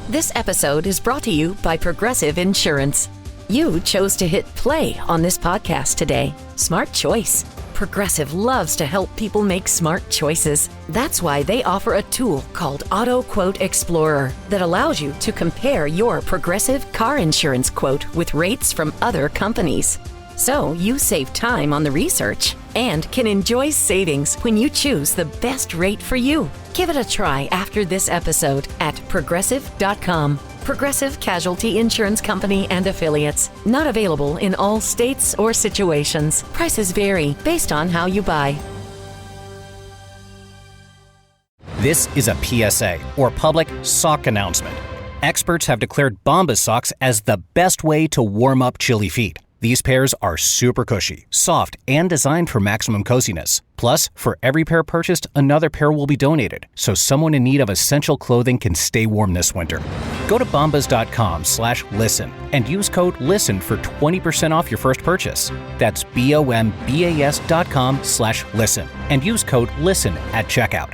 This episode is brought to you by Progressive Insurance. You chose to hit play on this podcast today. Smart choice. Progressive loves to help people make smart choices. That's why they offer a tool called Auto Quote Explorer that allows you to compare your Progressive car insurance quote with rates from other companies. So you save time on the research and can enjoy savings when you choose the best rate for you. Give it a try after this episode at Progressive.com. Progressive Casualty Insurance Company and Affiliates. Not available in all states or situations. Prices vary based on how you buy. This is a PSA, or public sock announcement. Experts have declared Bombas socks as the best way to warm up chilly feet. These pairs are super cushy, soft, and designed for maximum coziness. Plus, for every pair purchased, another pair will be donated, so someone in need of essential clothing can stay warm this winter. Go to bombas.com/listen and use code LISTEN for 20% off your first purchase. That's BOMBAS.com/listen and use code LISTEN at checkout.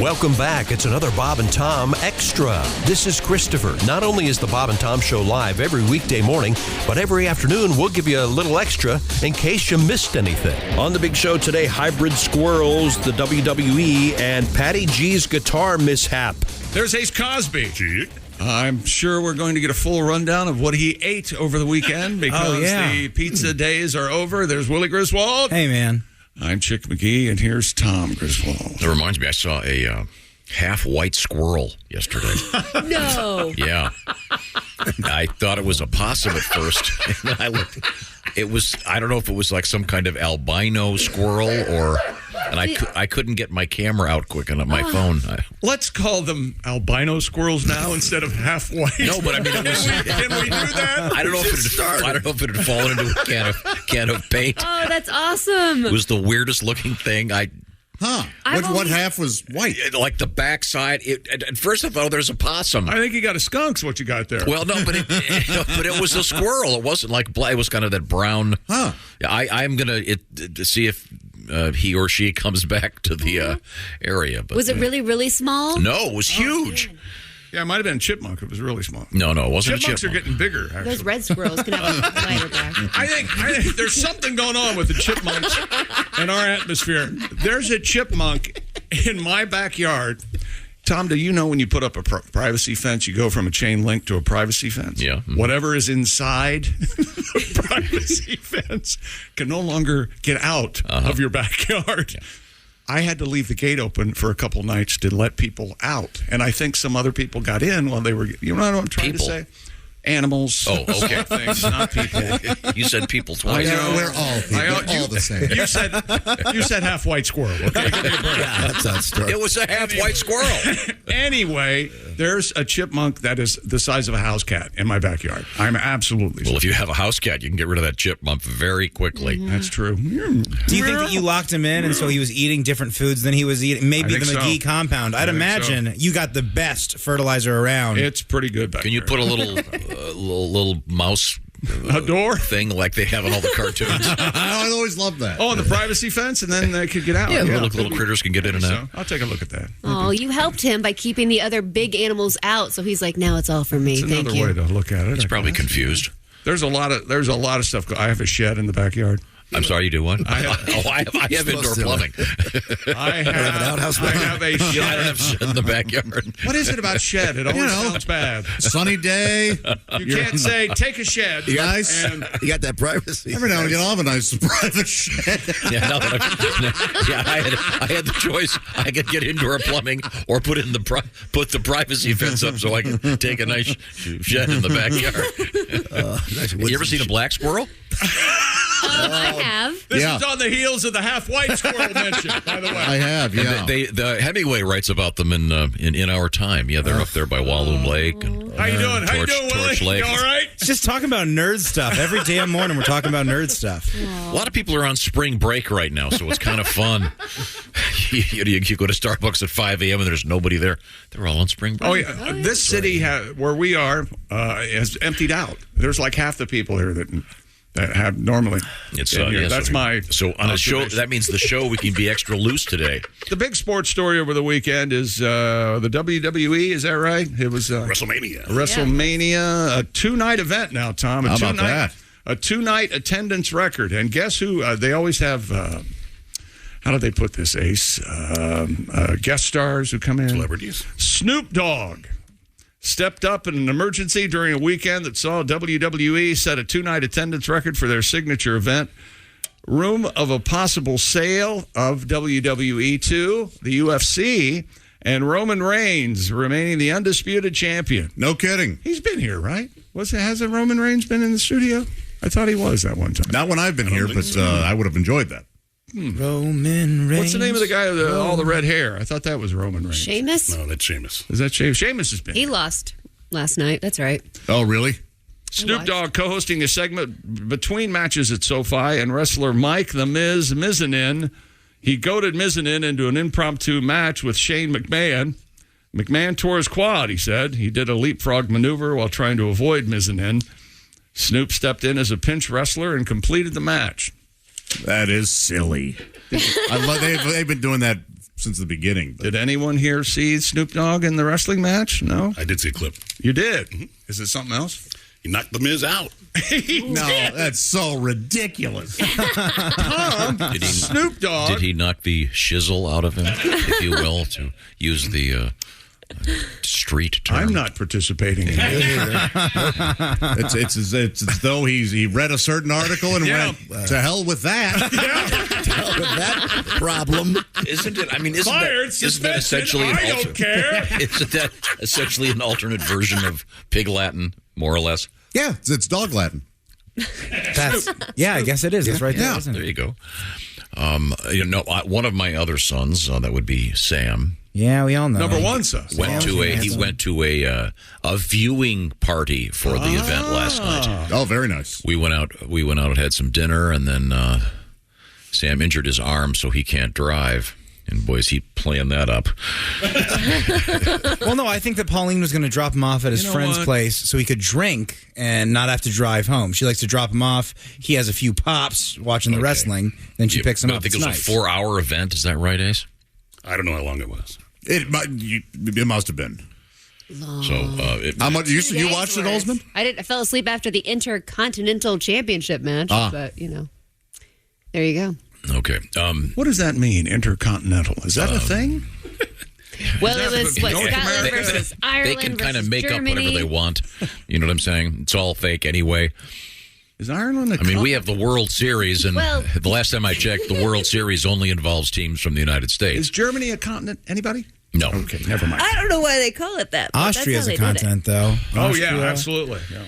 Welcome back. It's another Bob and Tom Extra. This is Christopher. Not only is the Bob and Tom Show live every weekday morning, but every afternoon we'll give you a little extra in case you missed anything. On the big show today, hybrid squirrels, the WWE, and Patty G's guitar mishap. There's Ace Cosby. I'm sure we're going to get a full rundown of what he ate over the weekend because the pizza days are over. There's Willie Griswold. Hey, man. I'm Chick McGee, and here's Tom Griswold. That reminds me, I saw a half-white squirrel yesterday. No. Yeah. I thought it was a possum at first. And I looked. It was, I don't know if it was like some kind of albino squirrel or... And I couldn't get my camera out quick enough, my phone. Let's call them albino squirrels now instead of half-white. No, but I mean, it was... Can we do that? I don't know if it had fallen into a can of paint. Oh, that's awesome. It was the weirdest looking thing. What half was white? Like the backside. At first I thought, there's a possum. I think you got a skunk's what you got there. Well, no, but it was a squirrel. It wasn't like black. It was kind of that brown. Huh. I'm going to see if he or she comes back to the area. But, was it really, really small? No, it was huge. Yeah, it might have been a chipmunk. It was really small. No, it wasn't Chipmunks a are chipmunk. getting bigger, actually. Those red squirrels can have a lighter back. I think there's something going on with the chipmunks in our atmosphere. There's a chipmunk in my backyard. Tom, do you know when you put up a privacy fence, you go from a chain link to a privacy fence? Yeah. Mm-hmm. Whatever is inside the privacy fence can no longer get out of your backyard. Yeah. I had to leave the gate open for a couple nights to let people out. And I think some other people got in while they were, you know what I'm trying to say? Animals. Oh, okay. Things, not people. You said people twice. We're all people. We're all the same. You said half-white squirrel. Okay, give me a break. Yeah, that's not true. It was a half-white squirrel. Anyway, there's a chipmunk that is the size of a house cat in my backyard. I'm absolutely Well, if you have a house cat, you can get rid of that chipmunk very quickly. Mm-hmm. That's true. Do you think that you locked him in and so he was eeting different foods than he was eating? Maybe the McGee compound. I'd imagine you got the best fertilizer around. It's pretty good back Can you there. put a little mouse a door thing like they have in all the cartoons? I always love that. Oh, and the privacy fence, and then they could get out. Yeah, little critters can get in and out. I'll take a look at that. Oh, you helped him by keeping the other big animals out, so he's like, now it's all for me. It's Thank another you. way to look at it. He's probably confused. There's a lot of stuff. I have a shed in the backyard. I'm sorry, you do what? I have indoor plumbing. I have an outhouse. I have a shed. I don't have shed in the backyard. What is it about shed? It always sounds bad. Sunny day. You can't say, take a shed. Nice. You got that privacy. Every now and again, I'll have a nice private shed. I had the choice. I could get indoor plumbing or put the privacy fence up so I can take a nice shed in the backyard. You ever seen a black squirrel? I have. This is on the heels of the half-white squirrel mention, by the way. I have, yeah. The Hemingway writes about them in Our Time. Yeah, they're up there by Walloon Lake. And, How you doing? How you doing, Willie? Lake. You all right? It's just talking about nerd stuff. Every damn morning we're talking about nerd stuff. A lot of people are on spring break right now, so it's kind of fun. You go to Starbucks at 5 a.m. and there's nobody there. They're all on spring break. Oh, yeah. This city, where we are, has emptied out. There's like half the people here that that have normally. It's that's my. So on a show, that means the show we can be extra loose today. The big sports story over the weekend is the WWE. Is that right? It was WrestleMania. WrestleMania, a 2-night event now, Tom. How about that? A 2-night attendance record, and guess who? They always have. How do they put this, Ace? Guest stars who come in. Celebrities. Snoop Dogg stepped up in an emergency during a weekend that saw WWE set a 2-night attendance record for their signature event. Room of a possible sale of WWE to the UFC, and Roman Reigns remaining the undisputed champion. No kidding. He's been here, right? Hasn't Roman Reigns been in the studio? I thought he was that one time. Not when I've been here, but I would have enjoyed that. Roman Reigns. What's the name of the guy with all the red hair? I thought that was Roman Reigns. Sheamus? No, that's Sheamus. Is that Sheamus? Sheamus has been. He lost last night. That's right. Oh, really? Snoop Dogg co-hosting a segment between matches at SoFi, and wrestler Mike the Miz Mizanin. He goaded Mizanin into an impromptu match with Shane McMahon. McMahon tore his quad, he said. He did a leapfrog maneuver while trying to avoid Mizanin. Snoop stepped in as a pinch wrestler and completed the match. That is silly. They've been doing that since the beginning. Did anyone here see Snoop Dogg in the wrestling match? No? I did see a clip. You did? Mm-hmm. Is it something else? He knocked the Miz out. No, that's so ridiculous. Tom, Snoop Dogg. Did he knock the shizzle out of him, if you will, to use the street term? I'm not participating in this. It's as though he read a certain article and went, to hell with that. To hell with that problem. Isn't it? I mean, isn't Fired, that essentially I don't care. Isn't that essentially an alternate version of Pig Latin, more or less? Yeah, it's dog Latin. I guess it is. It's right there. Yeah. Isn't it? There you go. One of my other sons, that would be Sam. Yeah, we all know. Number one son. He went to a viewing party for the event last night. Oh, very nice. We went out and had some dinner, and then Sam injured his arm, so he can't drive. And boy, is he playing that up. Well, no, I think that Pauline was going to drop him off at his friend's place so he could drink and not have to drive home. She likes to drop him off. He has a few pops watching the wrestling. Then she picks him up. I think it was a 4-hour event. Is that right, Ace? I don't know how long it was. It must have been. Long. So, how much you watched it, Olsman? I fell asleep after the Intercontinental Championship match, but there you go. Okay. What does that mean, intercontinental? Is that a thing? Well, it was Scotland versus Ireland. They can kind of make Germany. up whatever they want. You know what I'm saying? It's all fake anyway. Is Ireland we have the World Series, and the last time I checked, the World Series only involves teams from the United States. Is Germany a continent? Anybody? No. Okay, never mind. I don't know why they call it that. Austria's a continent, though. Yeah, absolutely. Yeah.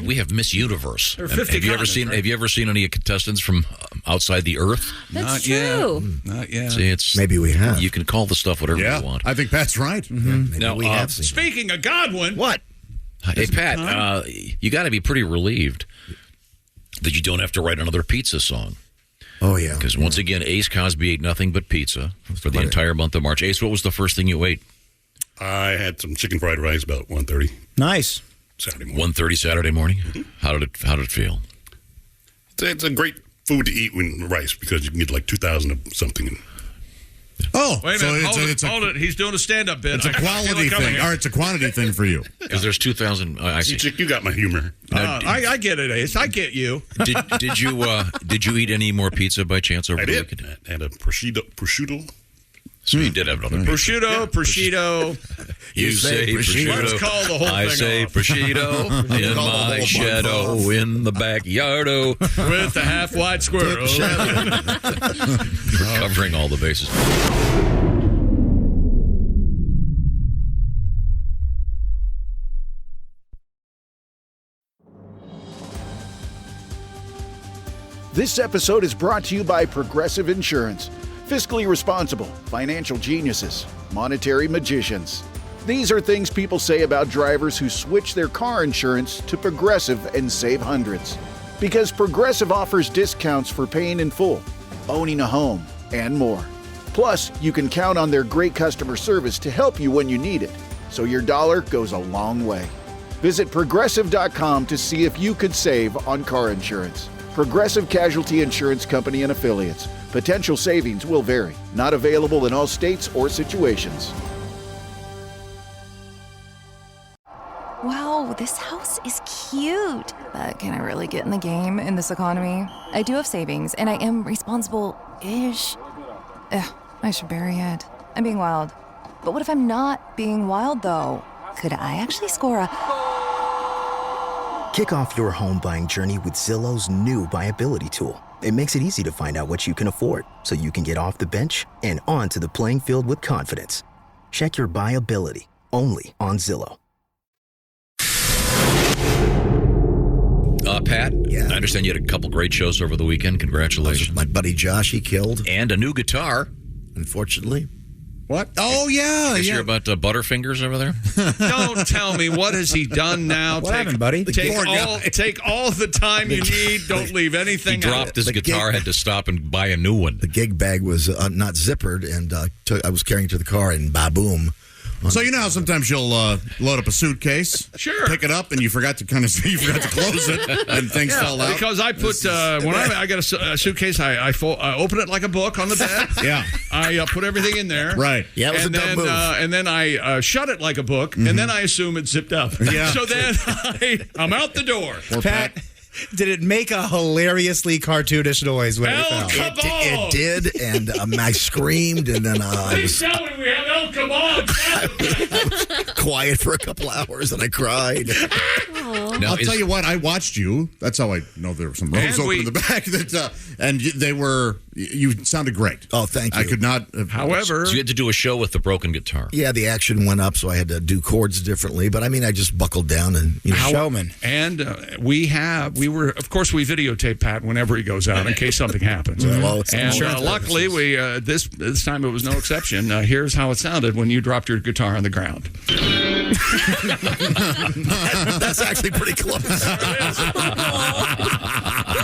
We have Miss Universe. Have you ever seen any contestants from outside the Earth? That's true. Not yet. See, Maybe we have. You can call the stuff whatever you want. I think Pat's right. Mm-hmm. Now, we have seen speaking of Godwin, what? Hey, Pat, you got to be pretty relieved that you don't have to write another pizza song. Oh, yeah. Because once again, Ace Cosby ate nothing but pizza for the entire month of March. Ace, what was the first thing you ate? I had some chicken fried rice about 1:30 Nice. Saturday morning. 1:30 Saturday morning? Mm-hmm. How did it feel? It's a great food to eat with rice because you can get like 2,000 of something. Oh, wait a minute. Hold it. He's doing a stand-up bit. It's a quality thing. Or it's a quantity thing for you. Because there's 2,000. I see. You got my humor. I get it, Ace. I get you. Did you eat any more pizza by chance over the weekend? I had a prosciutto. So you did have another prosciutto. You say prosciutto. Let's call the whole thing I say off. prosciutto in my shadow in the backyardo with the half-white squirrel. Covering all the bases. This episode is brought to you by Progressive Insurance. Fiscally responsible, financial geniuses, monetary magicians. These are things people say about drivers who switch their car insurance to Progressive and save hundreds. Because Progressive offers discounts for paying in full, owning a home, and more. Plus, you can count on their great customer service to help you when you need it, so your dollar goes a long way. Visit Progressive.com to see if you could save on car insurance. Progressive Casualty Insurance Company and Affiliates. Potential savings will vary. Not available in all states or situations. Wow, this house is cute. But can I really get in the game in this economy? I do have savings, and I am responsible-ish. Ugh, I should bury it. I'm being wild. But what if I'm not being wild, though? Could I actually score a... Kick off your home buying journey with Zillow's new BuyAbility tool. It makes it easy to find out what you can afford, so you can get off the bench and onto the playing field with confidence. Check your BuyAbility, only on Zillow. Pat, I understand you had a couple great shows over the weekend. Congratulations. My buddy Josh, he killed. And a new guitar. Unfortunately. What? Oh, yeah. Is you're about Butterfingers over there? Don't tell me. What has he done now? What happened, buddy? Take all the time you need. Don't leave anything He dropped out. his guitar, had to stop and buy a new one. The gig bag was not zippered, and I was carrying it to the car, and ba-boom. So you know how sometimes you'll load up a suitcase, pick it up, and you forgot to close it, and things fell out. Because I put when I got a suitcase, I open it like a book on the bed. Yeah, I put everything in there. Right. Yeah, it was and a dumb then, move. And then I shut it like a book, and then I assume it's zipped up. Yeah. So then I'm out the door. Pat, did it make a hilariously cartoonish noise when it fell? It did, and I screamed, and then I was Tell me we have El Kabod. quiet for a couple hours, and I cried. I'll tell you what, I watched you. That's how I know there were some rows open in the back. And you sounded great. Oh, thank you. I could not. However, So you had to do a show with the broken guitar. Yeah, the action went up, so I had to do chords differently. But I mean, I just buckled down and showman. And we videotape Pat whenever he goes out in case something happens. And luckily, this time it was no exception. Here's how it sounded when you dropped your guitar on the ground. That's actually pretty close.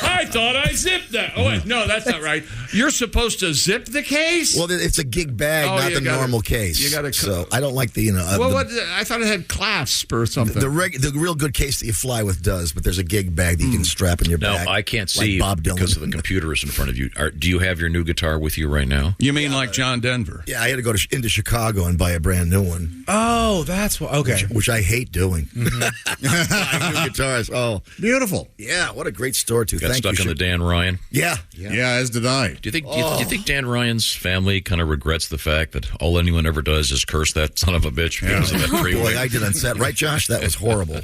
I thought I zipped that. Oh, wait, no, that's not right. You're supposed to zip the case? Well, it's a gig bag, not the normal case. You gotta, so I don't like the, I thought it had clasp or something. The real good case that you fly with does, but there's a gig bag that you can strap in your back. No, I can't like see Bob Dylan. because of the computer is in front of you. Do you have your new guitar with you right now? You mean like John Denver? Yeah, I had to go into Chicago and buy a brand new one. Oh, that's what. Okay. Which I hate doing. Buying new guitars. Oh, beautiful. Yeah, what a great store, too. Got stuck on the Dan Ryan? Yeah, as did I. Do you think Dan Ryan's family kind of regrets the fact that all anyone ever does is curse that son of a bitch because of that freeway? Boy, I did on set. Right, Josh? That was horrible.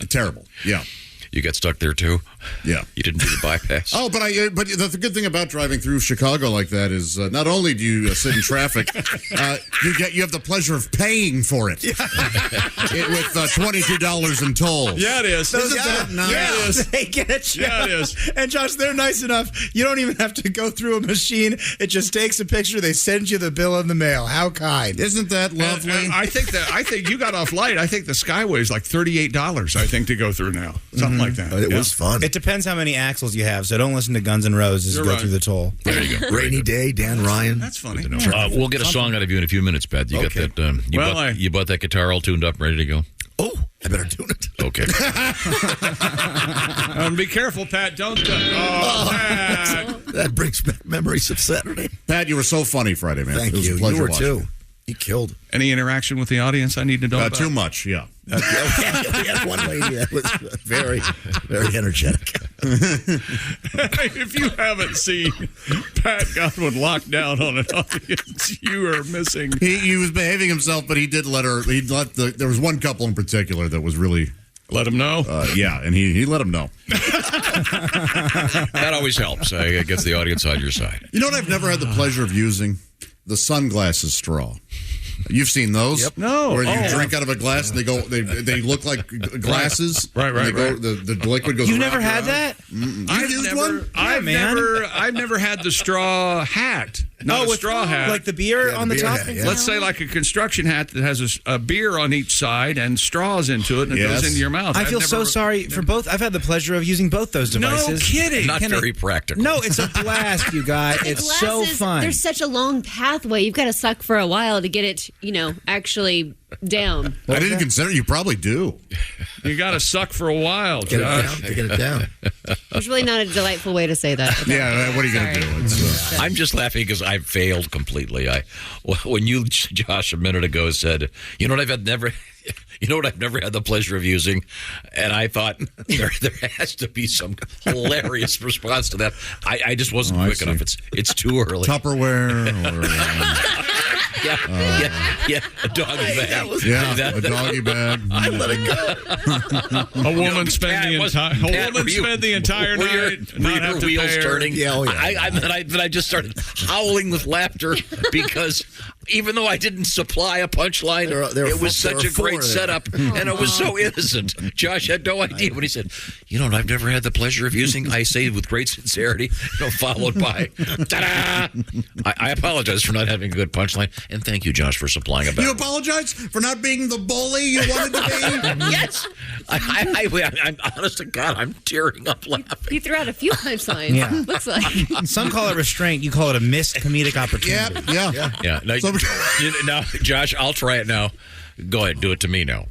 Terrible. Yeah. You got stuck there too? Yeah. You didn't do the bypass? Oh, but the good thing about driving through Chicago like that is not only do you sit in traffic, you have the pleasure of paying for it with $22 in tolls. Yeah, it is. Isn't that nice? Yeah, it is. They get you. Yeah, it is. And Josh, they're nice enough. You don't even have to go through a machine. It just takes a picture. They send you the bill in the mail. How kind. Isn't that lovely? I think you got off light. I think the Skyway is like $38. I think to go through now. Something like that. But it was fun. It depends how many axles you have, so don't listen to Guns N' Roses to go through the toll. There you go. Rainy day, Dan Ryan. That's funny. We'll get a song out of you in a few minutes, Pat. You got that? You bought that guitar all tuned up, ready to go? Oh, I better tune it. Okay. Be careful, Pat. Don't. Pat. That brings back memories of Saturday. Pat, you were so funny Friday, man. Thank it was you. A pleasure You were watching. too. You killed. Any interaction with the audience I need to know about? Too much, yeah. One lady that was very, very energetic. If you haven't seen Pat Godwin locked down on an audience, you are missing. He was behaving himself, but he did let her. There was one couple in particular that was really. Let him know? Yeah, and he let him know. That always helps. It gets the audience on your side. You know what I've never had the pleasure of using? The sunglasses straw. You've seen those? Yep. No. Where you drink out of a glass and they look like glasses. Right. The liquid goes You've around never your had eye. that? I've used one? I've never had the straw hat. Not a straw hat. Like the beer on the top? Hat, yeah. Let's say like a construction hat that has a beer on each side and straws into it and it goes into your mouth. I feel so sorry for both. I've had the pleasure of using both those devices. No kidding. Not very practical. No, it's a blast, you guys. It's so fun. There's such a long pathway. You've got to suck for a while to get it, actually down. I didn't consider. You probably do. You got to suck for a while, Josh. Get it down. It's really not a delightful way to say that. Yeah, what are you going to do? I'm just laughing because I failed completely. When you, Josh, a minute ago said, you know what I've never had the pleasure of using, and I thought there has to be some hilarious response to that. I just wasn't quick enough. It's too early. Tupperware or yeah, a doggy bag. a doggy bag. I let it go. A woman spent the entire night not have to wheels pay her. turning. I just started howling with laughter because even though I didn't supply a punchline, it was such a great setup, and it was so innocent. Josh had no idea when he said, "You know what I've never had the pleasure of using." I say with great sincerity, followed by, "Ta-da!" I apologize for not having a good punchline, and thank you, Josh, for supplying a better. You apologize for not being the bully you wanted to be? Yes. I'm honest to God, I'm tearing up laughing. You threw out a few punchlines. Yeah. Looks like. Some call it restraint. You call it a missed comedic opportunity. Yeah. Now, Josh, I'll try it now. Go ahead, do it to me now.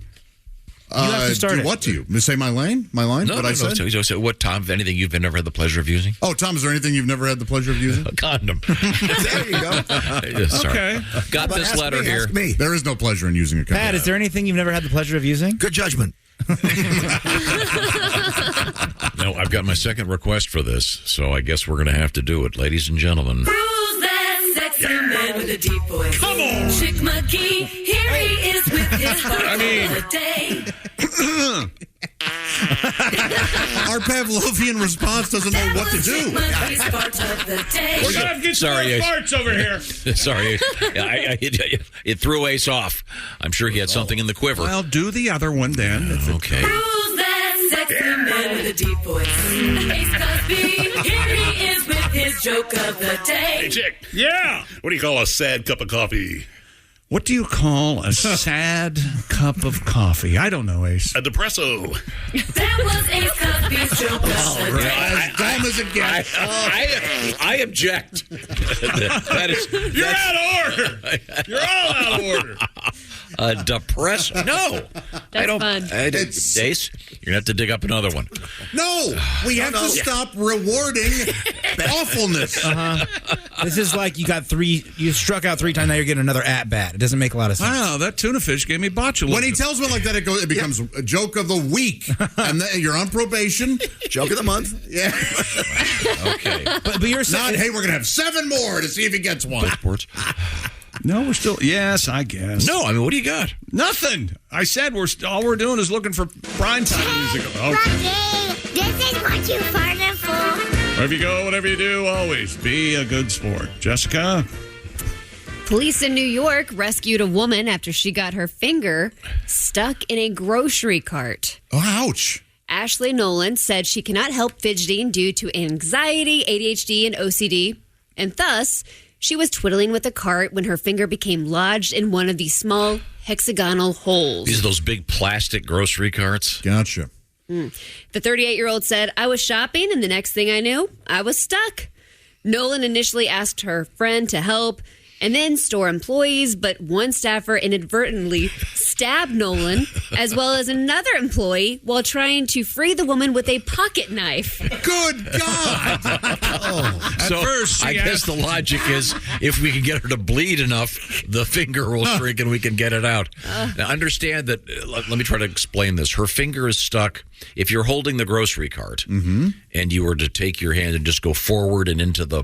You have to start do it. What to you? Say my line? I said? So what, Tom, anything you've never had the pleasure of using? Oh, Tom, is there anything you've never had the pleasure of using? A condom. There you go. Sorry. Okay. Got this letter here. Ask me. There is no pleasure in using a condom. Pat, is there anything you've never had the pleasure of using? Good judgment. No, I've got my second request for this, so I guess we're going to have to do it. Ladies and gentlemen. Who's that sexy man with a deep voice? Come on! Chick McGee, here he is with his part of the day. Our Pavlovian response doesn't know what to do. Chick McGee's part of the day. We're going to get some more farts over here. Sorry. It threw Ace off. I'm sure he had something in the quiver. Well, do the other one then. Okay. Who's that sexy man with a deep voice? Ace Cosby, here he is with his joke of the day. Hey, Chick. Yeah. What do you call a sad cup of coffee? What do you call a sad cup of coffee? I don't know, Ace. A depresso. That was Ace Cosby's joke of the day. As dumb as it gets. I object. You're out of order. You're all out of order. Depressed? No. That's fun. Ace, you're going to have to dig up another one. No, we have to stop rewarding awfulness. This is like you struck out 3 times, now you're getting another at-bat. It doesn't make a lot of sense. Wow, that tuna fish gave me botulism. When he tells one like that, it becomes a joke of the week. And then you're on probation. Joke of the month. Yeah. Okay. But you're saying, hey, we're going to have 7 more to see if he gets one. Sports. No, we're still. Yes, I guess. No, I mean, what do you got? Nothing. I said all we're doing is looking for prime time music. Okay. Rocky, this is what you farted for. Wherever you go, whatever you do, always be a good sport. Jessica? Police in New York rescued a woman after she got her finger stuck in a grocery cart. Oh, ouch. Ashley Nolan said she cannot help fidgeting due to anxiety, ADHD, and OCD, and thus she was twiddling with the cart when her finger became lodged in one of these small hexagonal holes. These are those big plastic grocery carts. Gotcha. The 38-year-old said, I was shopping, and the next thing I knew, I was stuck. Nolan initially asked her friend to help, and then store employees, but one staffer inadvertently stabbed Nolan, as well as another employee, while trying to free the woman with a pocket knife. Good God! I guess the logic is if we can get her to bleed enough, the finger will shrink and we can get it out. Now, understand that, let me try to explain this. Her finger is stuck. If you're holding the grocery cart and you were to take your hand and just go forward and into the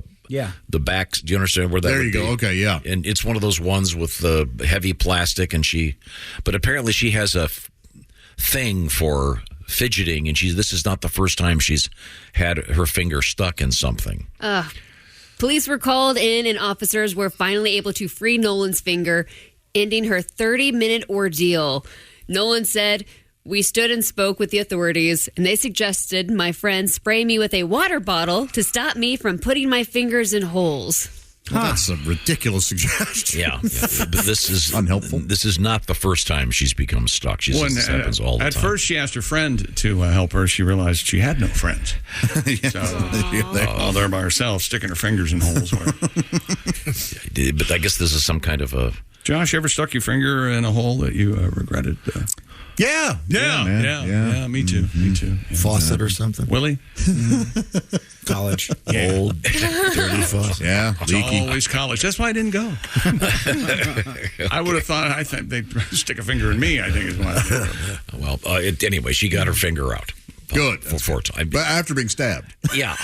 back, do you understand where that there would you go. be? Okay, yeah. And it's one of those ones with the heavy plastic, but apparently she has a thing for fidgeting, and this is not the first time she's had her finger stuck in something. Police were called in, and officers were finally able to free Nolan's finger, ending her 30-minute ordeal. Nolan said, we stood and spoke with the authorities, and they suggested my friend spray me with a water bottle to stop me from putting my fingers in holes. Well, that's a ridiculous suggestion. Yeah. But this is unhelpful. This is not the first time she's become stuck. This happens all the time. At first, she asked her friend to help her. She realized she had no friends. So, there by herself, sticking her fingers in holes. But I guess this is some kind of a Josh, you ever stuck your finger in a hole that you regretted? Yeah. Me too. Me too. Faucet or something. Willie? College. Old, dirty faucet. Yeah, leaky. Always college. That's why I didn't go. I would have thought, I think they'd stick a finger in me, I think is why I didn't go. Well, anyway, she got her finger out. Good. For time. But after being stabbed. Yeah.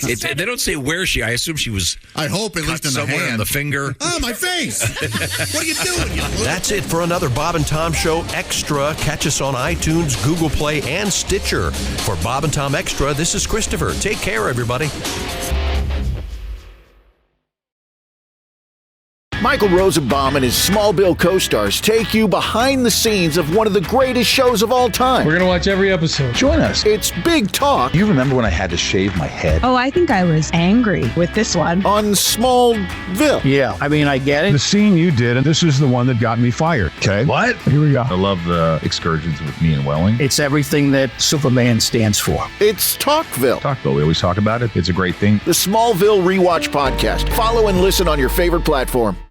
They don't say where I assume she was. I hope at least in the somewhere hand. in the finger. Oh, my face. What are you doing? That's it for another Bob and Tom Show Extra. Catch us on iTunes, Google Play, and Stitcher. For Bob and Tom Extra, this is Christopher. Take care, everybody. Michael Rosenbaum and his Smallville co-stars take you behind the scenes of one of the greatest shows of all time. We're going to watch every episode. Join us. It's Big Talk. You remember when I had to shave my head? Oh, I think I was angry with this one. On Smallville. Yeah, I mean, I get it. The scene you did, and this is the one that got me fired. Okay. What? Here we go. I love the excursions with me and Welling. It's everything that Superman stands for. It's Talkville. Talkville, we always talk about it. It's a great thing. The Smallville Rewatch Podcast. Follow and listen on your favorite platform.